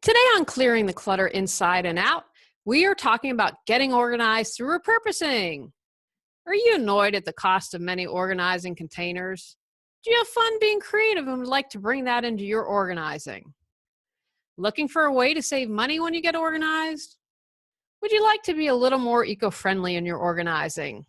Today on Clearing the Clutter Inside and Out, we are talking about getting organized through repurposing. Are you annoyed at the cost of many organizing containers? Do you have fun being creative and would like to bring that into your organizing? Looking for a way to save money when you get organized? Would you like to be a little more eco-friendly in your organizing?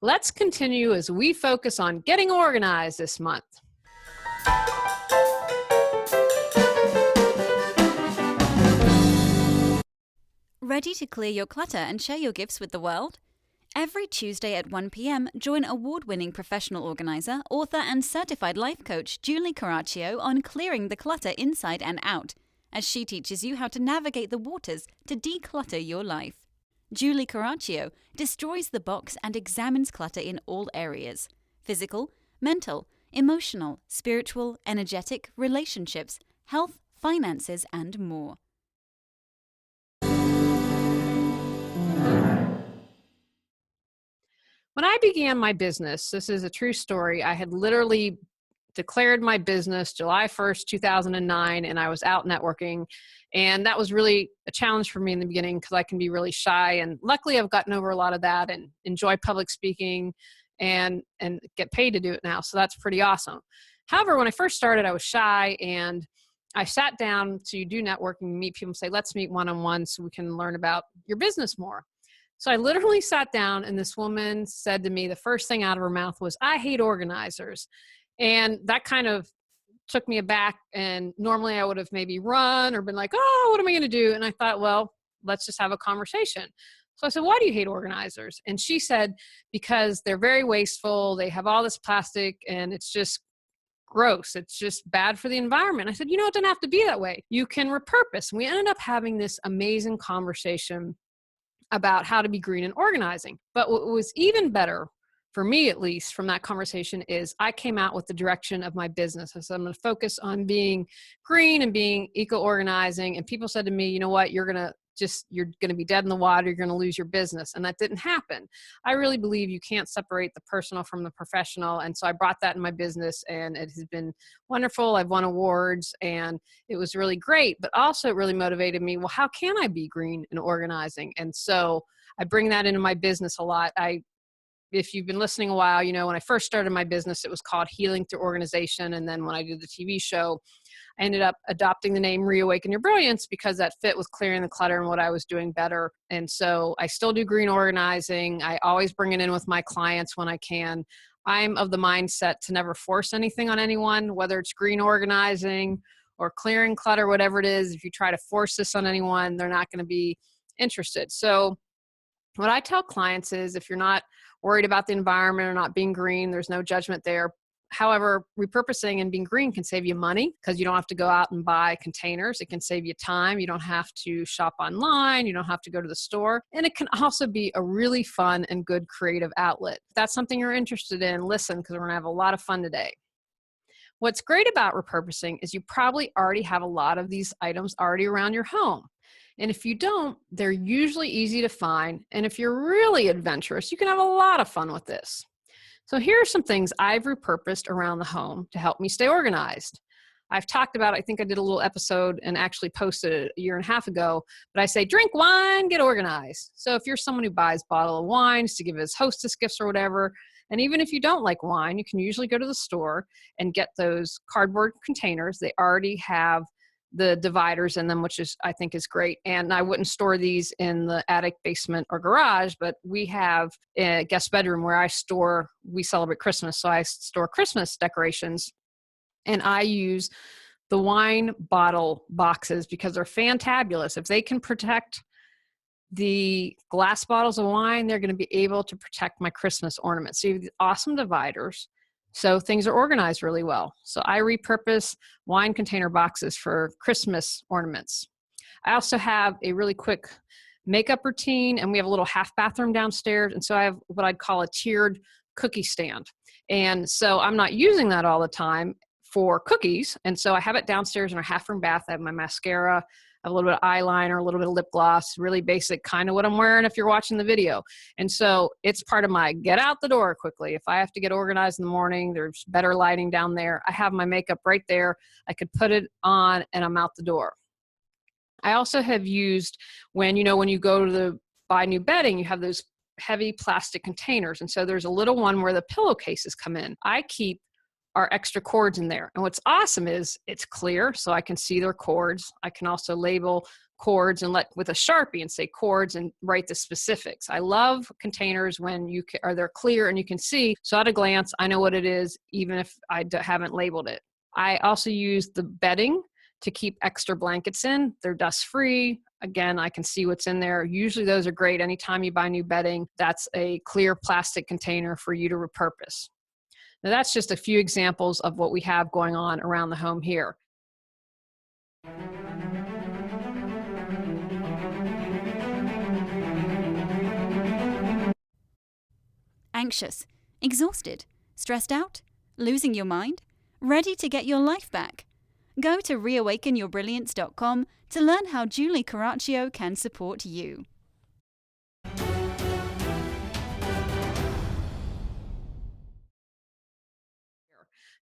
Let's continue as we focus on getting organized this month. Ready to clear your clutter and share your gifts with the world? Every Tuesday at 1 p.m., join award-winning professional organizer, author, and certified life coach Julie Coraccio on clearing the clutter inside and out, as she teaches you how to navigate the waters to declutter your life. Julie Coraccio destroys the box and examines clutter in all areas: physical, mental, emotional, spiritual, energetic, relationships, health, finances, and more. When I began my business, this is a true story, I had literally declared my business July 1st, 2009, and I was out networking. And that was really a challenge for me in the beginning because I can be really shy. And luckily, I've gotten over a lot of that and enjoy public speaking and get paid to do it now. So that's pretty awesome. However, when I first started, I was shy and I sat down to do networking, meet people, and say, let's meet one-on-one so we can learn about your business more. So I literally sat down and this woman said to me, the first thing out of her mouth was, I hate organizers. And that kind of took me aback. And normally I would have maybe run or been like, oh, what am I going to do? And I thought, well, let's just have a conversation. So I said, why do you hate organizers? And she said, because they're very wasteful. They have all this plastic and it's just gross. It's just bad for the environment. I said, it doesn't have to be that way. You can repurpose. And we ended up having this amazing conversation about how to be green and organizing. But what was even better, for me at least, from that conversation is I came out with the direction of my business. I said, I'm going to focus on being green and being eco-organizing. And people said to me, you know what, you're going to be dead in the water. You're going to lose your business. And that didn't happen. I really believe you can't separate the personal from the professional. And so I brought that in my business and it has been wonderful. I've won awards and it was really great, but also it really motivated me. Well, how can I be green and organizing? And so I bring that into my business a lot. If you've been listening a while, when I first started my business, it was called Healing Through Organization. And then when I did the TV show, I ended up adopting the name Reawaken Your Brilliance because that fit with clearing the clutter and what I was doing better. And so I still do green organizing. I always bring it in with my clients when I can. I'm of the mindset to never force anything on anyone, whether it's green organizing or clearing clutter, whatever it is. If you try to force this on anyone, they're not going to be interested. So what I tell clients is if you're not worried about the environment or not being green, there's no judgment there. However, repurposing and being green can save you money because you don't have to go out and buy containers. It can save you time. You don't have to shop online. You don't have to go to the store. And it can also be a really fun and good creative outlet. If that's something you're interested in, listen, because we're going to have a lot of fun today. What's great about repurposing is you probably already have a lot of these items already around your home. And if you don't, they're usually easy to find. And if you're really adventurous, you can have a lot of fun with this. So here are some things I've repurposed around the home to help me stay organized. I've talked about, I think I did a little episode and actually posted it a year and a half ago, but I say, drink wine, get organized. So if you're someone who buys a bottle of wines to give as hostess gifts or whatever, and even if you don't like wine, you can usually go to the store and get those cardboard containers. They already have the dividers in them, which I think is great. And I wouldn't store these in the attic, basement, or garage, but we have a guest bedroom where we celebrate Christmas. So I store Christmas decorations and I use the wine bottle boxes because they're fantabulous. If they can protect the glass bottles of wine, they're going to be able to protect my Christmas ornaments. So you have these awesome dividers. So things are organized really well. So I repurpose wine container boxes for Christmas ornaments. I also have a really quick makeup routine and we have a little half bathroom downstairs. And so I have what I'd call a tiered cookie stand. And so I'm not using that all the time for cookies. And so I have it downstairs in our half room bath. I have my mascara, a little bit of eyeliner, a little bit of lip gloss, really basic, kind of what I'm wearing if you're watching the video. And so it's part of my get out the door quickly. If I have to get organized in the morning, there's better lighting down there. I have my makeup right there. I could put it on and I'm out the door. I also have used when you go to buy new bedding, you have those heavy plastic containers. And so there's a little one where the pillowcases come in. I keep our extra cords in there. And what's awesome is it's clear, so I can see their cords. I can also label cords and with a Sharpie and say cords and write the specifics. I love containers when they're clear and you can see. So at a glance, I know what it is, even if I haven't labeled it. I also use the bedding to keep extra blankets in. They're dust free. Again, I can see what's in there. Usually those are great. Anytime you buy new bedding, that's a clear plastic container for you to repurpose. Now that's just a few examples of what we have going on around the home here. Anxious, exhausted, stressed out, losing your mind, ready to get your life back? Go to reawakenyourbrilliance.com to learn how Julie Coraccio can support you.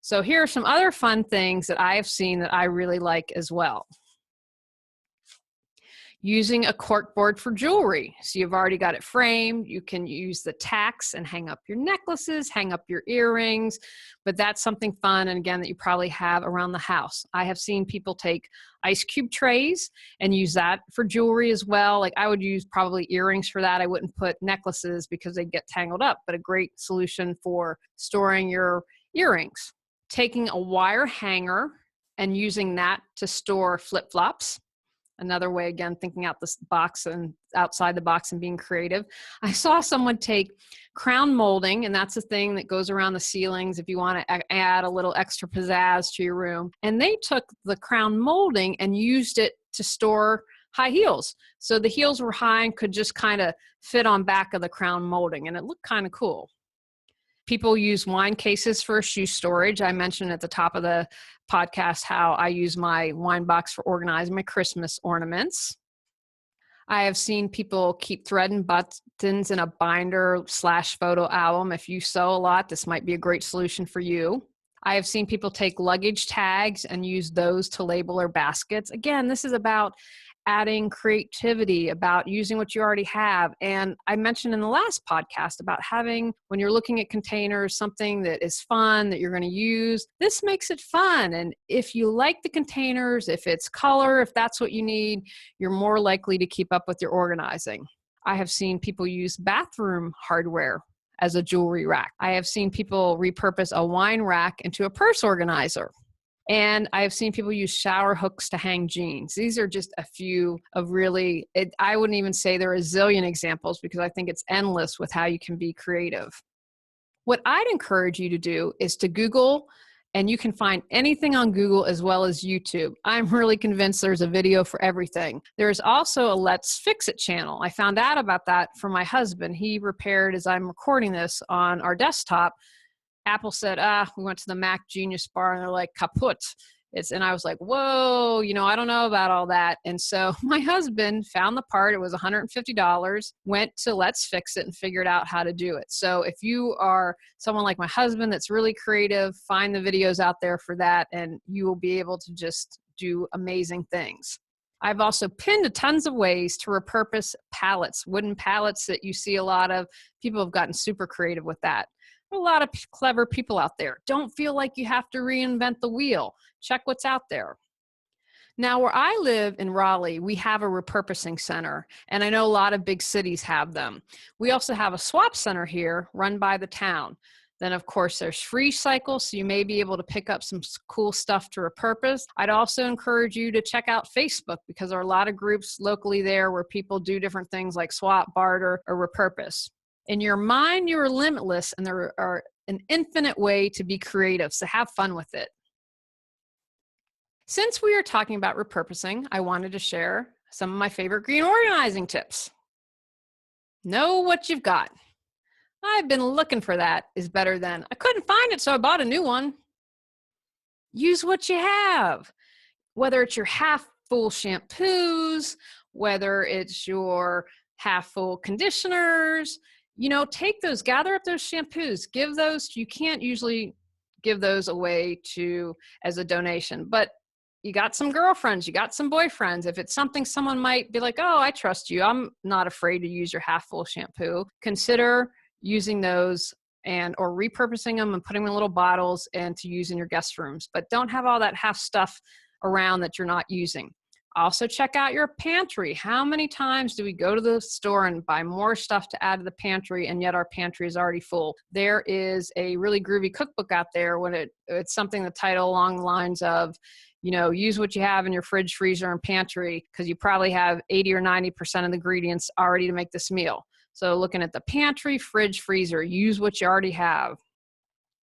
So here are some other fun things that I have seen that I really like as well. Using a corkboard for jewelry. So you've already got it framed. You can use the tacks and hang up your necklaces, hang up your earrings, but that's something fun, and again, that you probably have around the house. I have seen people take ice cube trays and use that for jewelry as well. Like I would use probably earrings for that. I wouldn't put necklaces because they get tangled up, but a great solution for storing your earrings. Taking a wire hanger and using that to store flip-flops. Another way, again, thinking out the box and outside the box and being creative. I saw someone take crown molding, and that's a thing that goes around the ceilings if you want to add a little extra pizzazz to your room. And they took the crown molding and used it to store high heels. So the heels were high and could just kind of fit on back of the crown molding, and it looked kind of cool. People use wine cases for shoe storage. I mentioned at the top of the podcast how I use my wine box for organizing my Christmas ornaments. I have seen people keep thread and buttons in a binder/photo album. If you sew a lot, this might be a great solution for you. I have seen people take luggage tags and use those to label their baskets. Again, this is about adding creativity, about using what you already have. And I mentioned in the last podcast about having, when you're looking at containers, something that is fun that you're going to use. This makes it fun. And if you like the containers, if it's color, if that's what you need, you're more likely to keep up with your organizing. I have seen people use bathroom hardware as a jewelry rack. I have seen people repurpose a wine rack into a purse organizer. And I've seen people use shower hooks to hang jeans. These are just a few of really, I wouldn't even say there are a zillion examples because I think it's endless with how you can be creative. What I'd encourage you to do is to Google, and you can find anything on Google as well as YouTube. I'm really convinced there's a video for everything. There's also a Let's Fix It channel. I found out about that from my husband. He repaired, as I'm recording this, on our desktop. Apple said, we went to the Mac Genius Bar and they're like, kaput. And I was like, whoa, I don't know about all that. And so my husband found the part. It was $150, went to Let's Fix It and figured out how to do it. So if you are someone like my husband that's really creative, find the videos out there for that, and you will be able to just do amazing things. I've also pinned tons of ways to repurpose pallets, wooden pallets that you see a lot of. People have gotten super creative with that. A lot of clever people out there. Don't feel like you have to reinvent the wheel. Check what's out there. Now, where I live in Raleigh, we have a repurposing center, and I know a lot of big cities have them. We also have a swap center here run by the town. Then, of course, there's Free Cycle, so you may be able to pick up some cool stuff to repurpose. I'd also encourage you to check out Facebook because there are a lot of groups locally there where people do different things like swap, barter, or repurpose. In your mind, you are limitless, and there are an infinite way to be creative, so have fun with it. Since we are talking about repurposing, I wanted to share some of my favorite green organizing tips. Know what you've got. I've been looking for that is better than, I couldn't find it, so I bought a new one. Use what you have. Whether it's your half-full shampoos, whether it's your half-full conditioners, take those, gather up those shampoos, give those, you can't usually give those away as a donation, but You got some girlfriends, you got some boyfriends. If it's something someone might be like, oh, I trust you, I'm not afraid to use your half full shampoo, consider using those or repurposing them and putting them in little bottles and to use in your guest rooms. But don't have all that half stuff around that you're not using. Also check out your pantry. How many times do we go to the store and buy more stuff to add to the pantry, and yet our pantry is already full? There is a really groovy cookbook out there when it's something, the title along the lines of, use what you have in your fridge, freezer, and pantry, because you probably have 80 or 90% of the ingredients already to make this meal. So looking at the pantry, fridge, freezer, use what you already have.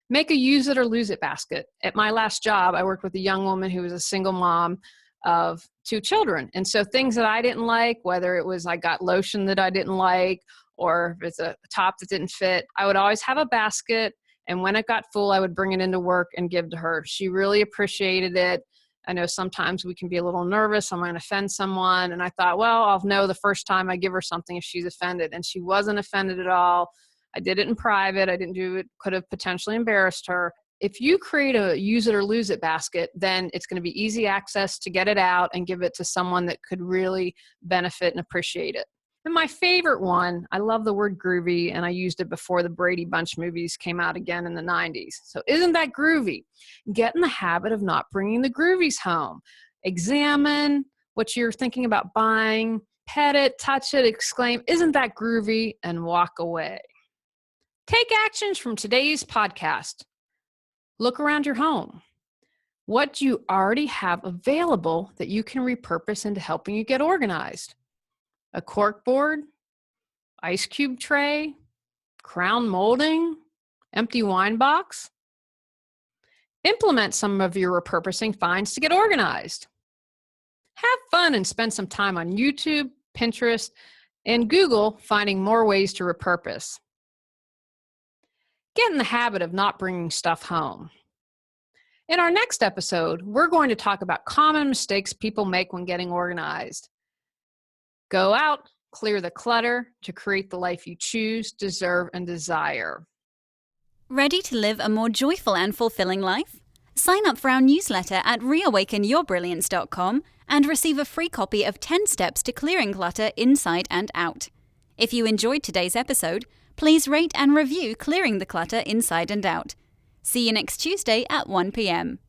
Make a use it or lose it basket. At my last job, I worked with a young woman who was a single mom of 2 children. And so things that I didn't like, whether it was I got lotion that I didn't like, or if it's a top that didn't fit, I would always have a basket. And when it got full, I would bring it into work and give to her. She really appreciated it. I know sometimes we can be a little nervous. I'm going to offend someone. And I thought, well, I'll know the first time I give her something if she's offended. And she wasn't offended at all. I did it in private. I didn't do it, could have potentially embarrassed her. If you create a use it or lose it basket, then it's going to be easy access to get it out and give it to someone that could really benefit and appreciate it. And my favorite one, I love the word groovy, and I used it before the Brady Bunch movies came out again in the 90s. So isn't that groovy? Get in the habit of not bringing the groovies home. Examine what you're thinking about buying, pet it, touch it, exclaim, isn't that groovy? And walk away. Take actions from today's podcast. Look around your home. What do you already have available that you can repurpose into helping you get organized? A cork board, ice cube tray, crown molding, empty wine box. Implement some of your repurposing finds to get organized. Have fun and spend some time on YouTube, Pinterest, and Google finding more ways to repurpose. Get in the habit of not bringing stuff home. In our next episode, we're going to talk about common mistakes people make when getting organized. Go out, clear the clutter to create the life you choose, deserve, and desire. Ready to live a more joyful and fulfilling life? Sign up for our newsletter at reawakenyourbrilliance.com and receive a free copy of 10 Steps to Clearing Clutter Inside and Out. If you enjoyed today's episode, please rate and review Clearing the Clutter Inside and Out. See you next Tuesday at 1 p.m.